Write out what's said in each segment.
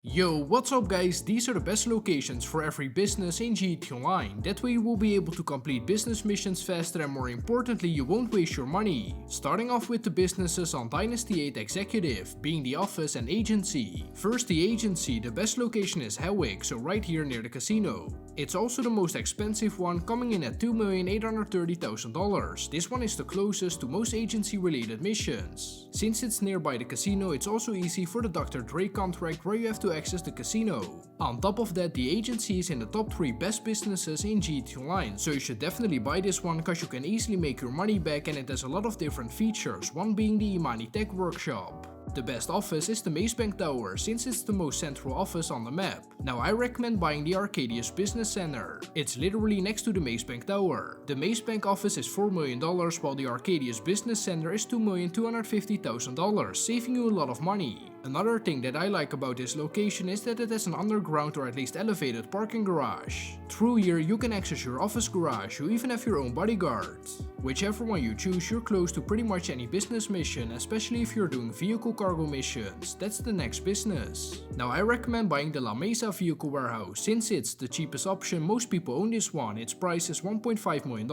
Yo, what's up guys, these are the best locations for every business in GTA Online, that way you will be able to complete business missions faster and more importantly you won't waste your money. Starting off with the businesses on Dynasty 8 Executive, being the office and agency. First the agency, the best location is Hellwick, so right here near the casino. It's also the most expensive one, coming in at $2,830,000. This one is the closest to most agency related missions. Since it's nearby the casino, it's also easy for the Dr. Dre contract where you have to access the casino. On top of that, the agency is in the top 3 best businesses in GTA Online, so you should definitely buy this one cause you can easily make your money back and it has a lot of different features, one being the Imani Tech Workshop. The best office is the Maze Bank Tower, since it's the most central office on the map. Now I recommend buying the Arcadius Business Center. It's literally next to the Maze Bank Tower. The Maze Bank office is $4 million while the Arcadius Business Center is $2,250,000, saving you a lot of money. Another thing that I like about this location is that it has an underground or at least elevated parking garage. Through here you can access your office garage, you even have your own bodyguard. Whichever one you choose, you're close to pretty much any business mission, especially if you're doing vehicle cargo missions. That's the next business. Now I recommend buying the La Mesa Vehicle Warehouse, since it's the cheapest option. Most people own this one, its price is $1.5 million.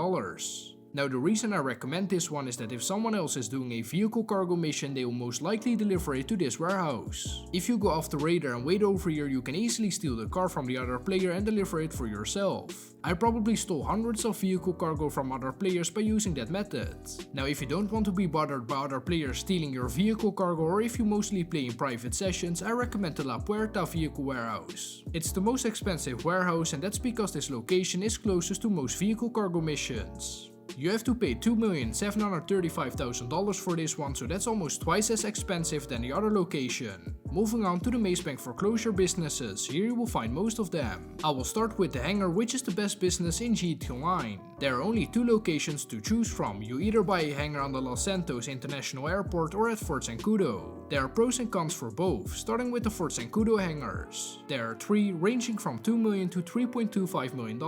Now the reason I recommend this one is that if someone else is doing a vehicle cargo mission, they will most likely deliver it to this warehouse. If you go off the radar and wait over here, you can easily steal the car from the other player and deliver it for yourself. I probably stole hundreds of vehicle cargo from other players by using that method. Now if you don't want to be bothered by other players stealing your vehicle cargo, or if you mostly play in private sessions, I recommend the La Puerta Vehicle Warehouse. It's the most expensive warehouse, and that's because this location is closest to most vehicle cargo missions. You have to pay $2,735,000 for this one, so that's almost twice as expensive than the other location. Moving on to the Maze Bank foreclosure businesses, here you will find most of them. I will start with the Hangar, which is the best business in GTA Online. There are only 2 locations to choose from. You either buy a hangar on the Los Santos International Airport or at Fort Zancudo. There are pros and cons for both, starting with the Fort Zancudo hangars. There are 3, ranging from $2 million to $3.25 million.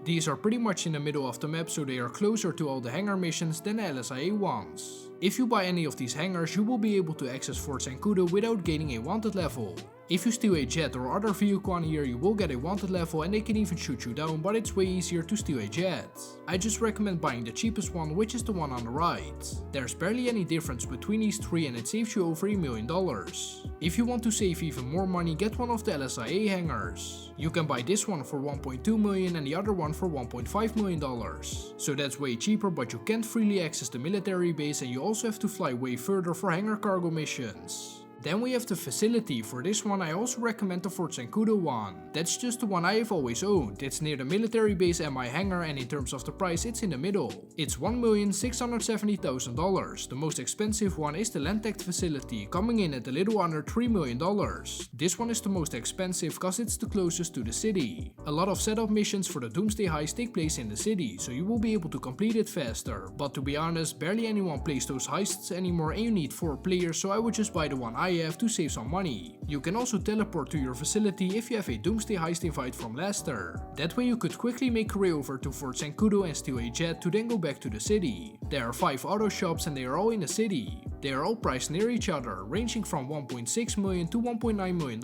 These are pretty much in the middle of the map, so they are closer to all the hangar missions than the LSIA ones. If you buy any of these hangars, you will be able to access Fort Zancudo without gaining a wanted level. If you steal a jet or other vehicle on here, you will get a wanted level and they can even shoot you down, but it's way easier to steal a jet. I just recommend buying the cheapest one, which is the one on the right. There's barely any difference between these 3 and it saves you over $1 million. If you want to save even more money, get one of the LSIA hangars. You can buy this one for $1.2 million and the other one for $1.5 million. So that's way cheaper, but you can't freely access the military base and you also have to fly way further for hangar cargo missions. Then we have the facility. For this one I also recommend the Fort Zancudo one. That's just the one I have always owned. It's near the military base and my hangar, and in terms of the price it's in the middle. It's $1,670,000. The most expensive one is the Landtech facility, coming in at a little under $3 million. This one is the most expensive cause it's the closest to the city. A lot of setup missions for the Doomsday Heist take place in the city, so you will be able to complete it faster. But to be honest, barely anyone plays those heists anymore and you need 4 players, so I would just buy the one I have to save some money. You can also teleport to your facility if you have a Doomsday Heist invite from Lester. That way you could quickly make your way over to Fort Zancudo and steal a jet to then go back to the city. There are 5 auto shops and they are all in the city. They are all priced near each other, ranging from $1.6 million to $1.9 million.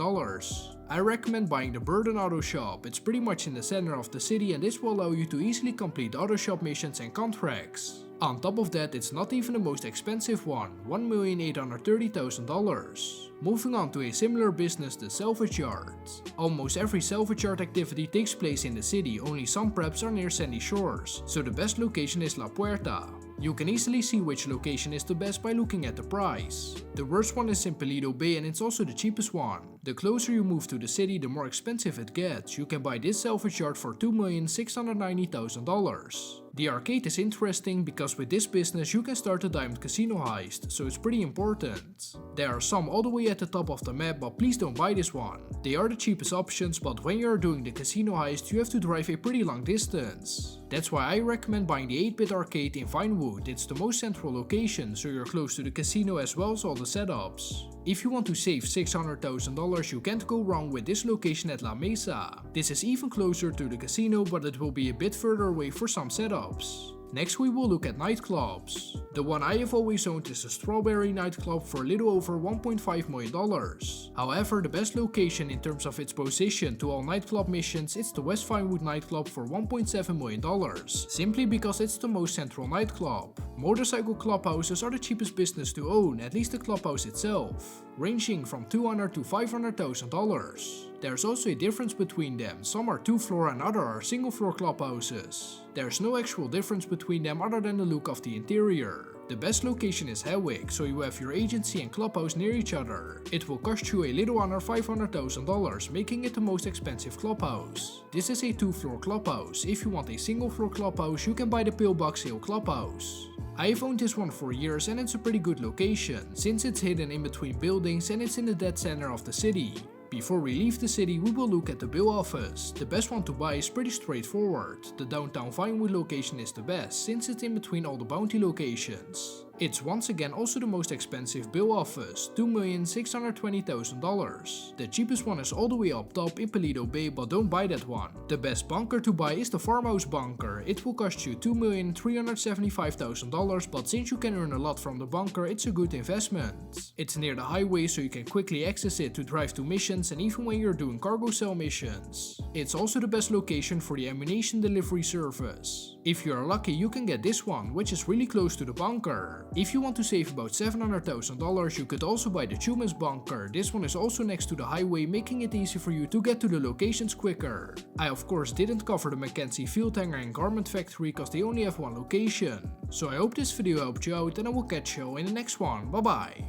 I recommend buying the Burden Auto Shop. It's pretty much in the center of the city and this will allow you to easily complete auto shop missions and contracts. On top of that, it's not even the most expensive one, $1,830,000. Moving on to a similar business, the Salvage Yard. Almost every salvage yard activity takes place in the city, only some preps are near sandy shores, so the best location is La Puerta. You can easily see which location is the best by looking at the price. The worst one is Simpelito Bay and it's also the cheapest one. The closer you move to the city, the more expensive it gets. You can buy this salvage yard for $2,690,000. The arcade is interesting because with this business you can start a diamond casino heist, so it's pretty important. There are some all the way at the top of the map, but please don't buy this one. They are the cheapest options, but when you are doing the casino heist you have to drive a pretty long distance. That's why I recommend buying the 8-bit arcade in Vinewood. It's the most central location, so you're close to the casino as well as all the setups. If you want to save $600,000, you can't go wrong with this location at La Mesa. This is even closer to the casino, but it will be a bit further away for some setups. Next we will look at nightclubs. The one I have always owned is the Strawberry nightclub for a little over $1.5 million. However, the best location in terms of its position to all nightclub missions is the West Vinewood nightclub for $1.7 million, simply because it's the most central nightclub. Motorcycle clubhouses are the cheapest business to own, at least the clubhouse itself, ranging from $200,000 to $500,000. There's also a difference between them, some are 2-floor and other are single-floor clubhouses. There's no actual difference between them other than the look of the interior. The best location is Hawick, so you have your agency and clubhouse near each other. It will cost you a little under $500,000, making it the most expensive clubhouse. This is a 2-floor clubhouse. If you want a single-floor clubhouse, you can buy the Pillbox Hill clubhouse. I've owned this one for years and it's a pretty good location, since it's hidden in between buildings and it's in the dead center of the city. Before we leave the city, we will look at the bill office. The best one to buy is pretty straightforward. The downtown Vinewood location is the best, since it's in between all the bounty locations. It's once again also the most expensive bill office, $2,620,000. The cheapest one is all the way up top in Paleto Bay, but don't buy that one. The best bunker to buy is the Farmhouse bunker. It will cost you $2,375,000, but since you can earn a lot from the bunker, it's a good investment. It's near the highway, so you can quickly access it to drive to missions and even when you're doing cargo cell missions. It's also the best location for the ammunition delivery service. If you are lucky, you can get this one, which is really close to the bunker. If you want to save about $700,000, you could also buy the Truman's bunker. This one is also next to the highway, making it easy for you to get to the locations quicker. I of course didn't cover the Mackenzie Field Hangar and Garment Factory because they only have one location. So I hope this video helped you out and I will catch you in the next one. Bye bye.